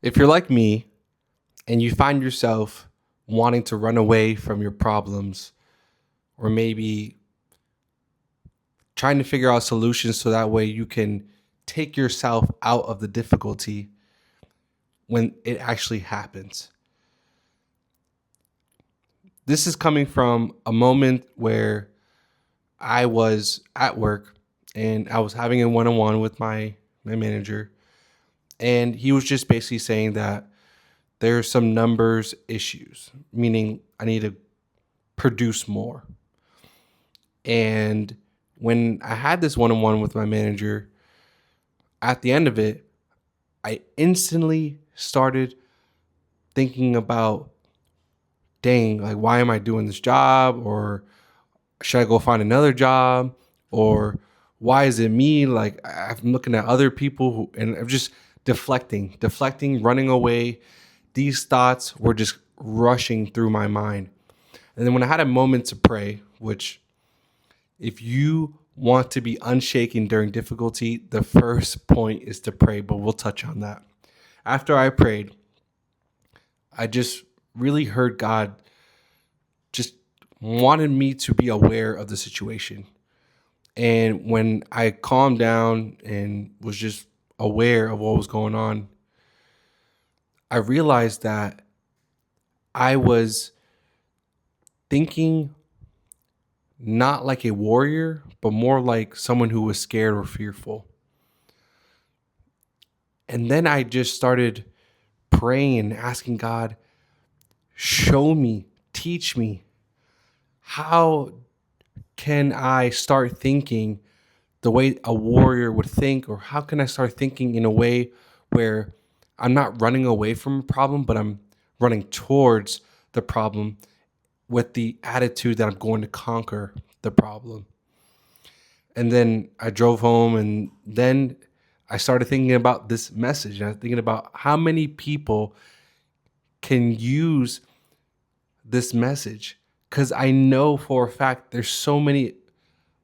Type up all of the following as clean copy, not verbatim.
If you're like me and you find yourself wanting to run away from your problems, or maybe trying to figure out solutions so that way you can take yourself out of the difficulty when it actually happens. This is coming from a moment where I was at work and I was having a one-on-one with my manager, and he was just basically saying that there's some numbers issues, meaning I need to produce more. And when I had this one on one with my manager, at the end of it, I instantly started thinking about, dang, like, why am I doing this job? Or should I go find another job? Or why is it me? Like, I'm looking at other people and I'm just deflecting, running away. These thoughts were just rushing through my mind. And then when I had a moment to pray, which if you want to be unshaken during difficulty, the first point is to pray, but we'll touch on that. After I prayed, I just really heard God just wanted me to be aware of the situation. And when I calmed down and was just aware of what was going on, I realized that I was thinking not like a warrior, but more like someone who was scared or fearful. And then I just started praying and asking God, show me, teach me, how can I start thinking the way a warrior would think? Or how can I start thinking in a way where I'm not running away from a problem, but I'm running towards the problem with the attitude that I'm going to conquer the problem? And then I drove home, and then I started thinking about this message. And I was thinking about how many people can use this message. Because I know for a fact there's so many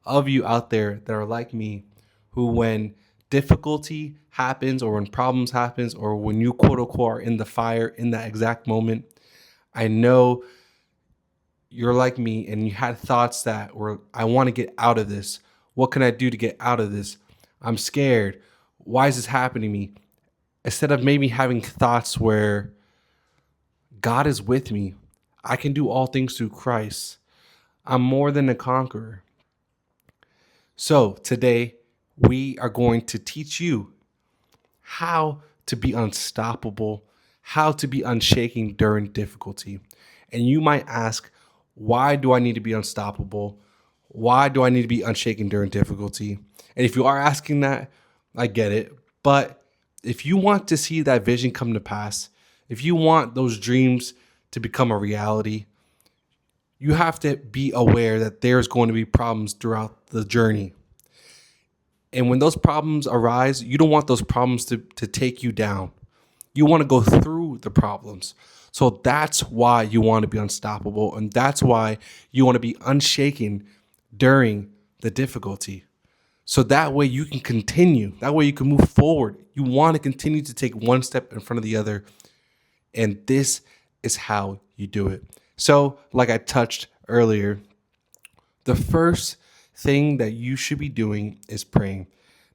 of you out there that are like me, who when difficulty happens or when problems happens or when you quote unquote are in the fire in that exact moment, I know you're like me and you had thoughts that were, I want to get out of this. What can I do to get out of this? I'm scared. Why is this happening to me? Instead of maybe having thoughts where God is with me, I can do all things through Christ. I'm more than a conqueror. So today we are going to teach you how to be unstoppable, how to be unshaking during difficulty. And you might ask, why do I need to be unstoppable? Why do I need to be unshaken during difficulty? And if you are asking that, I get it. But if you want to see that vision come to pass, if you want those dreams to become a reality, you have to be aware that there's going to be problems throughout the journey. And when those problems arise, you don't want those problems to take you down. You want to go through the problems. So that's why you want to be unstoppable. And that's why you want to be unshaken during the difficulty. So that way you can continue. That way you can move forward. You want to continue to take one step in front of the other. And this is how you do it. So, like I touched earlier, the first thing that you should be doing is praying.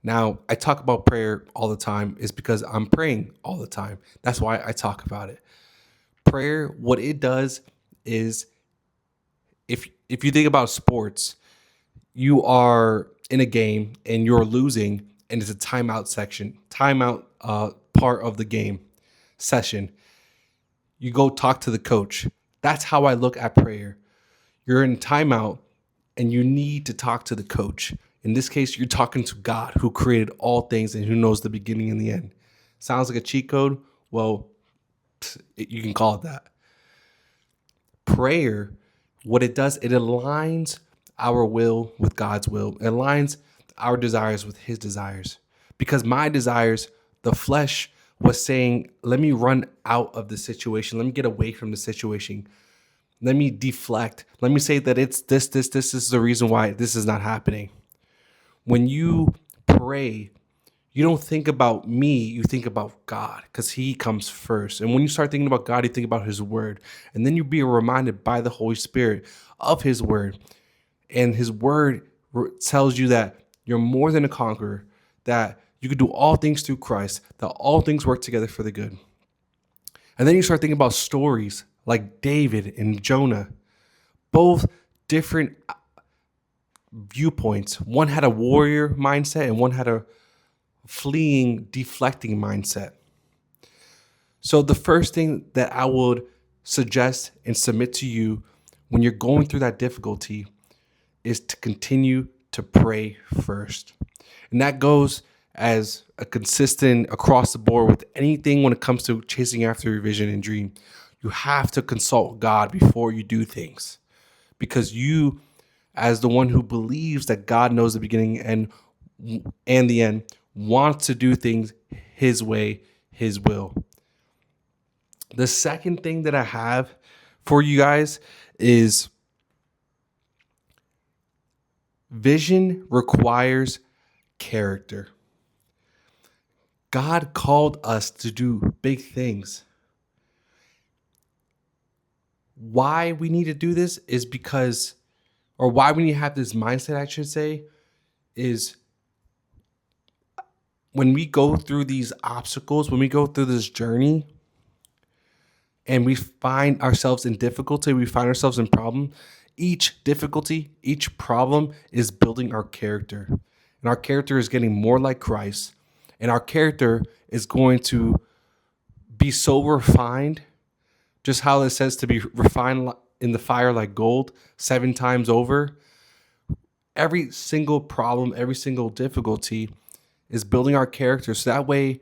Now, I talk about prayer all the time is because I'm praying all the time. That's why I talk about it. Prayer, what it does is, if you think about sports, you are in a game and you're losing and it's a timeout part of the game session. You go talk to the coach. That's how I look at prayer. You're in timeout and you need to talk to the coach. In this case, you're talking to God, who created all things and who knows the beginning and the end. Sounds like a cheat code? Well, you can call it that. Prayer, what it does, it aligns our will with God's will. It aligns our desires with his desires. Because my desires, the flesh was saying, let me run out of the situation. Let me get away from the situation. Let me deflect. Let me say that it's this is the reason why this is not happening. When you pray, you don't think about me, you think about God because he comes first. And when you start thinking about God, you think about his word. And then you be reminded by the Holy Spirit of his word. And his word tells you that you're more than a conqueror, that you can do all things through Christ, that all things work together for the good. And then you start thinking about stories like David and Jonah, both different viewpoints. One had a warrior mindset and one had a fleeing, deflecting mindset. So the first thing that I would suggest and submit to you when you're going through that difficulty is to continue to pray first. And that goes as a consistent across the board with anything when it comes to chasing after your vision and dream. You have to consult God before you do things, because you, as the one who believes that God knows the beginning and the end, wants to do things his way, his will. The second thing that I have for you guys is vision requires character. God called us to do big things. Why we need to do this is because, or why we need to have this mindset, I should say, is when we go through these obstacles, when we go through this journey, and we find ourselves in difficulty, we find ourselves in problem, each difficulty, each problem is building our character. And our character is getting more like Christ. And our character is going to be so refined, just how it says to be refined in the fire like gold 7 times over. Every single problem, every single difficulty is building our character. So that way,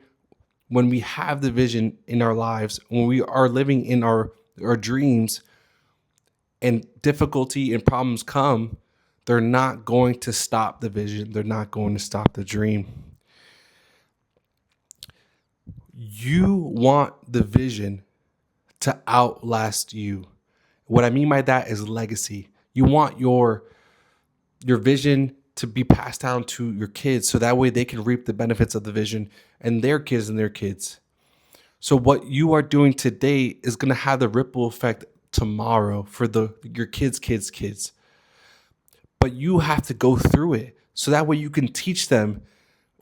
when we have the vision in our lives, when we are living in our dreams and difficulty and problems come, they're not going to stop the vision. They're not going to stop the dream. You want the vision to outlast you. What I mean by that is legacy. You want your vision to be passed down to your kids so that way they can reap the benefits of the vision and their kids and their kids. So what you are doing today is going to have the ripple effect tomorrow for your kids. But you have to go through it so that way you can teach them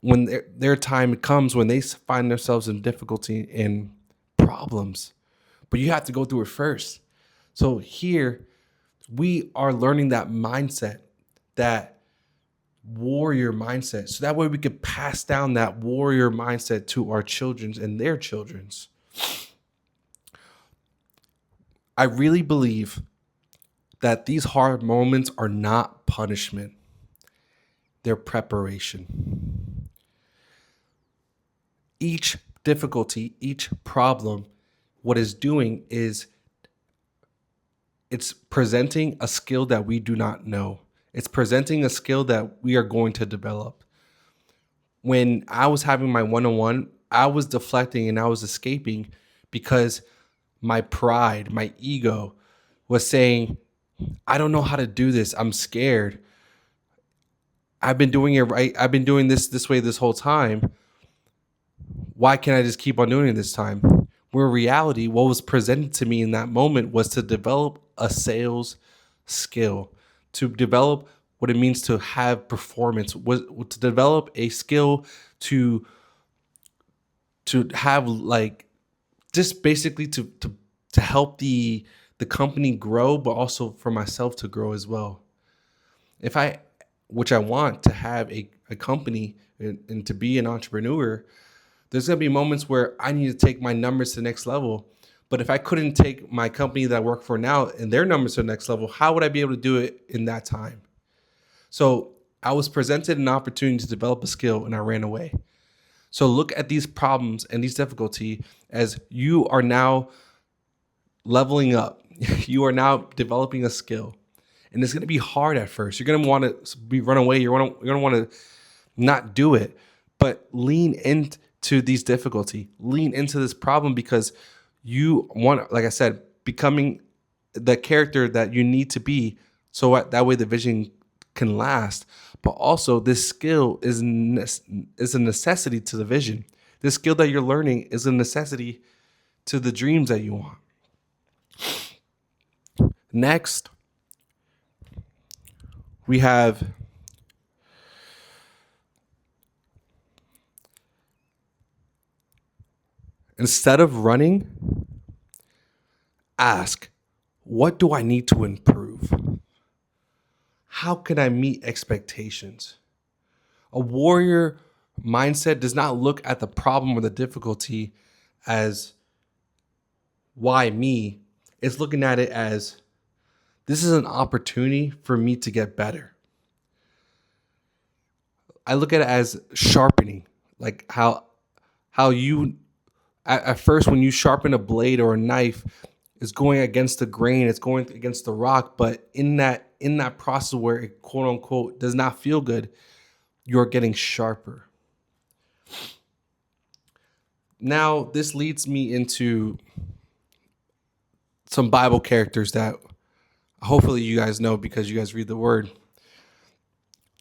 when their time comes, when they find themselves in difficulty and problems. But you have to go through it first. So here we are learning that mindset, that warrior mindset. So that way we could pass down that warrior mindset to our children's and their children's. I really believe that these hard moments are not punishment. They're preparation. Each difficulty, each problem, what it's doing is it's presenting a skill that we do not know. It's presenting a skill that we are going to develop. When I was having my one-on-one, I was deflecting and I was escaping because my pride, my ego was saying, I don't know how to do this. I'm scared. I've been doing it right. I've been doing this way this whole time. Why can't I just keep on doing it this time? Where in reality, what was presented to me in that moment was to develop a sales skill, to develop what it means to have performance, to develop a skill to have like just basically to help the company grow, but also for myself to grow as well. Which I want to have a company and to be an entrepreneur, there's going to be moments where I need to take my numbers to the next level. But if I couldn't take my company that I work for now and their numbers to the next level, how would I be able to do it in that time? So I was presented an opportunity to develop a skill and I ran away. So look at these problems and these difficulty as you are now leveling up. You are now developing a skill. And it's going to be hard at first. You're going to want to run away. You're going to want to not do it. But lean into these difficulty. Lean into this problem because you want, like I said, becoming the character that you need to be so that way the vision can last. but also this skill is a necessity to the vision. This skill that you're learning is a necessity to the dreams that you want. Next, we have instead of running, ask, what do I need to improve? How can I meet expectations? A warrior mindset does not look at the problem or the difficulty as why me. It's looking at it as this is an opportunity for me to get better. I look at it as sharpening, like how you at first when you sharpen a blade or a knife, it's going against the grain, it's going against the rock, but in that process where it quote unquote does not feel good, you're getting sharper. Now, this leads me into some Bible characters that hopefully you guys know because you guys read the word.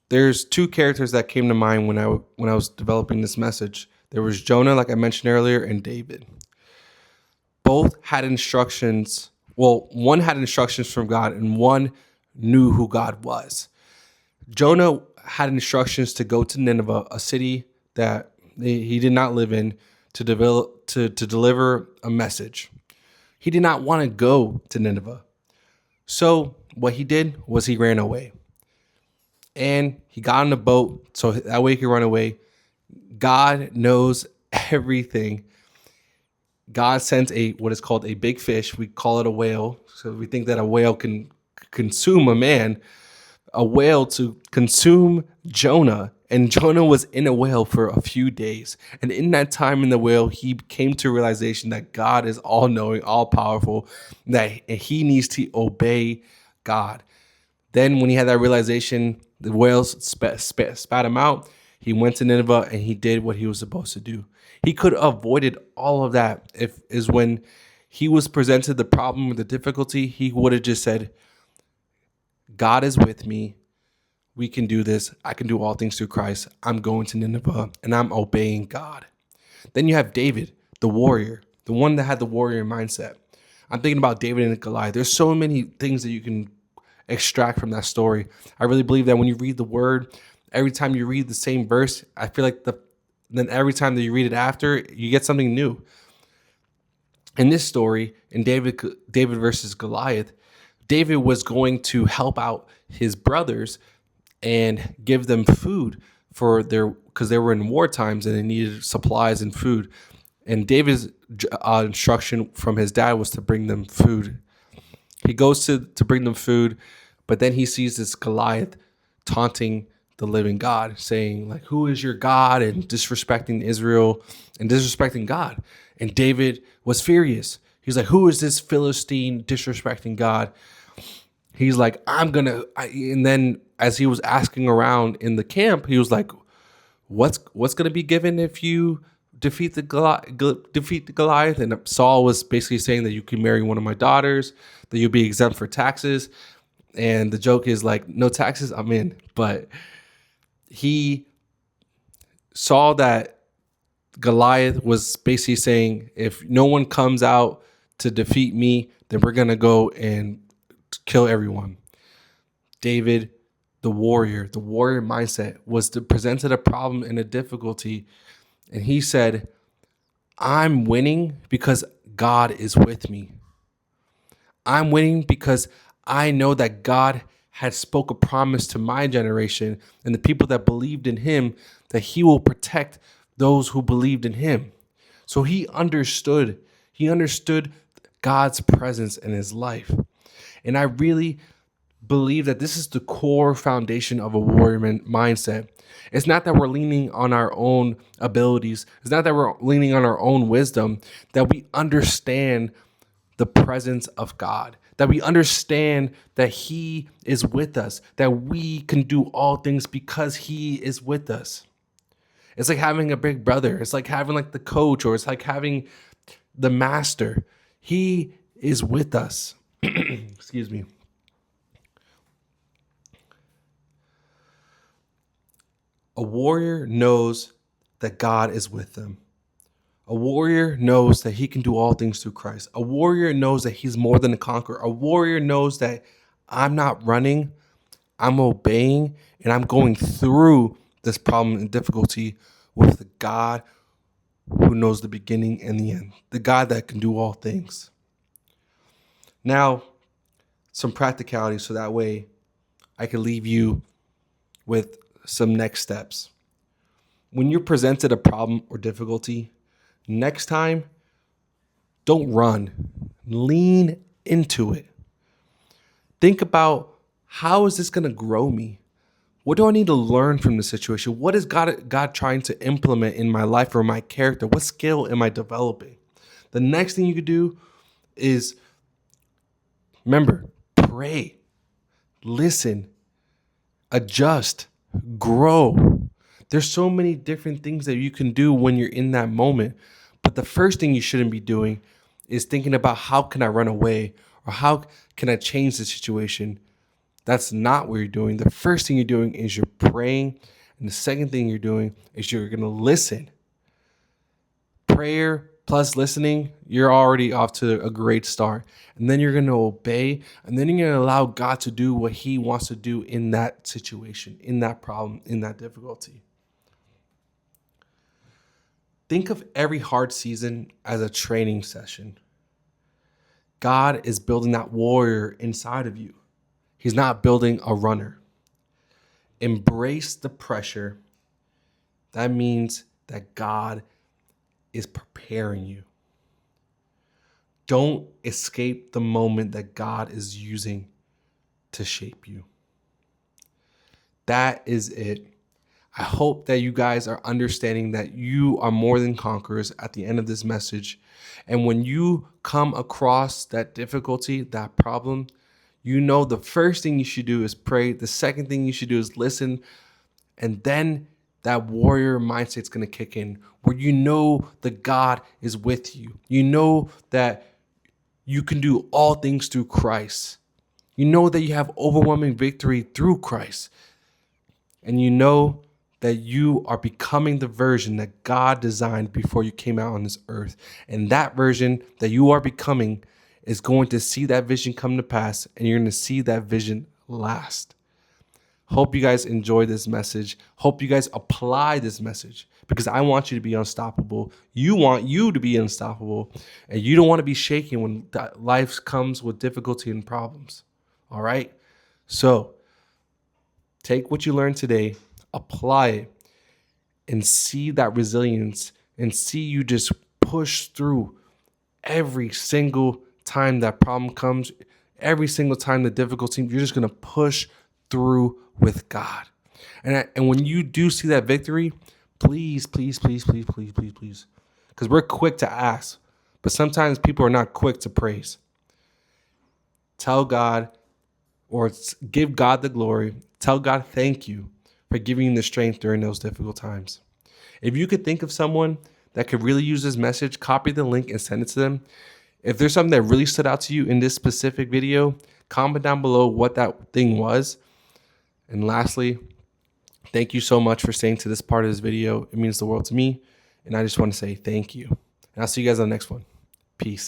There's two characters that came to mind when I was developing this message. There was Jonah, like I mentioned earlier, and David. Both had instructions. Well, one had instructions from God and one knew who God was. Jonah had instructions to go to Nineveh, a city that he did not live in, to deliver a message. He did not want to go to Nineveh. So what he did was he ran away. And he got on a boat so that way he could run away. God knows everything. God sends what is called a big fish. We call it a whale. So we think that a whale can consume a man. A whale to consume Jonah. And Jonah was in a whale for a few days. And in that time in the whale, he came to a realization that God is all-knowing, all-powerful, that he needs to obey God. Then when he had that realization, the whales spat him out. He went to Nineveh and he did what he was supposed to do. He could have avoided all of that is when he was presented the problem or the difficulty, he would have just said, God is with me. We can do this. I can do all things through Christ. I'm going to Nineveh and I'm obeying God. Then you have David, the warrior, the one that had the warrior mindset. I'm thinking about David and Goliath. There's so many things that you can extract from that story. I really believe that when you read the word, every time you read the same verse, I feel like then every time that you read it after, you get something new. In this story, in David versus Goliath, David was going to help out his brothers and give them food because they were in war times and they needed supplies and food. And David's instruction from his dad was to bring them food. He goes to bring them food, but then he sees this Goliath taunting the living God, saying like, who is your God? And disrespecting Israel and disrespecting God. And David was furious. He's like, who is this Philistine disrespecting God? He's like, and then as he was asking around in the camp, he was like, what's going to be given if you defeat the Goliath? And Saul was basically saying that you can marry one of my daughters, that you'll be exempt for taxes. And the joke is like, no taxes, I'm in. But he saw that Goliath was basically saying, if no one comes out to defeat me, then we're going to go and kill everyone. David, the warrior mindset was presented a problem and a difficulty. And he said, I'm winning because God is with me. I'm winning because I know that God had spoke a promise to my generation and the people that believed in him, that he will protect those who believed in him. So he understood God's presence in his life. And I really believe that this is the core foundation of a warrior mindset. It's not that we're leaning on our own abilities. It's not that we're leaning on our own wisdom, that we understand the presence of God, that we understand that he is with us, that we can do all things because he is with us. It's like having a big brother. It's like having like the coach, or it's like having the master. He is with us. Excuse me. A warrior knows that God is with them. A warrior knows that he can do all things through Christ. A warrior knows that he's more than a conqueror. A warrior knows that I'm not running, I'm obeying, and I'm going through this problem and difficulty with the God who knows the beginning and the end, the God that can do all things. Now, some practicality so that way I can leave you with some next steps. When you're presented a problem or difficulty, next time, don't run. Lean into it. Think about, how is this going to grow me? What do I need to learn from the situation? What is God trying to implement in my life or my character? What skill am I developing? The next thing you could do is, remember, pray, listen, adjust, grow. There's so many different things that you can do when you're in that moment. But the first thing you shouldn't be doing is thinking about, how can I run away, or how can I change the situation? That's not what you're doing. The first thing you're doing is you're praying. And the second thing you're doing is you're going to listen. Prayer plus listening, you're already off to a great start. And then you're going to obey. And then you're going to allow God to do what he wants to do in that situation, in that problem, in that difficulty. Think of every hard season as a training session. God is building that warrior inside of you. He's not building a runner. Embrace the pressure. That means that God is preparing you. Don't escape the moment that God is using to shape you. That is it. I hope that you guys are understanding that you are more than conquerors at the end of this message. And when you come across that difficulty, that problem, you know the first thing you should do is pray. The second thing you should do is listen. And then that warrior mindset's going to kick in, where you know that God is with you. You know that you can do all things through Christ. You know that you have overwhelming victory through Christ. And you know that you are becoming the version that God designed before you came out on this earth. And that version that you are becoming is going to see that vision come to pass, and you're going to see that vision last. Hope you guys enjoy this message. Hope you guys apply this message, because I want you to be unstoppable. You want you to be unstoppable, and you don't want to be shaken when life comes with difficulty and problems. All right? So take what you learned today, apply it, and see that resilience, and see you just push through every single time that problem comes, every single time the difficulty, you're just going to push through with God. And when you do see that victory, please, please, please, please, please, please, please, because we're quick to ask, but sometimes people are not quick to praise. Tell God, or give God the glory. Tell God thank you for giving you the strength during those difficult times. If you could think of someone that could really use this message, copy the link and send it to them. If there's something that really stood out to you in this specific video, comment down below what that thing was. And lastly, thank you so much for staying to this part of this video. It means the world to me. And I just want to say thank you. And I'll see you guys on the next one. Peace.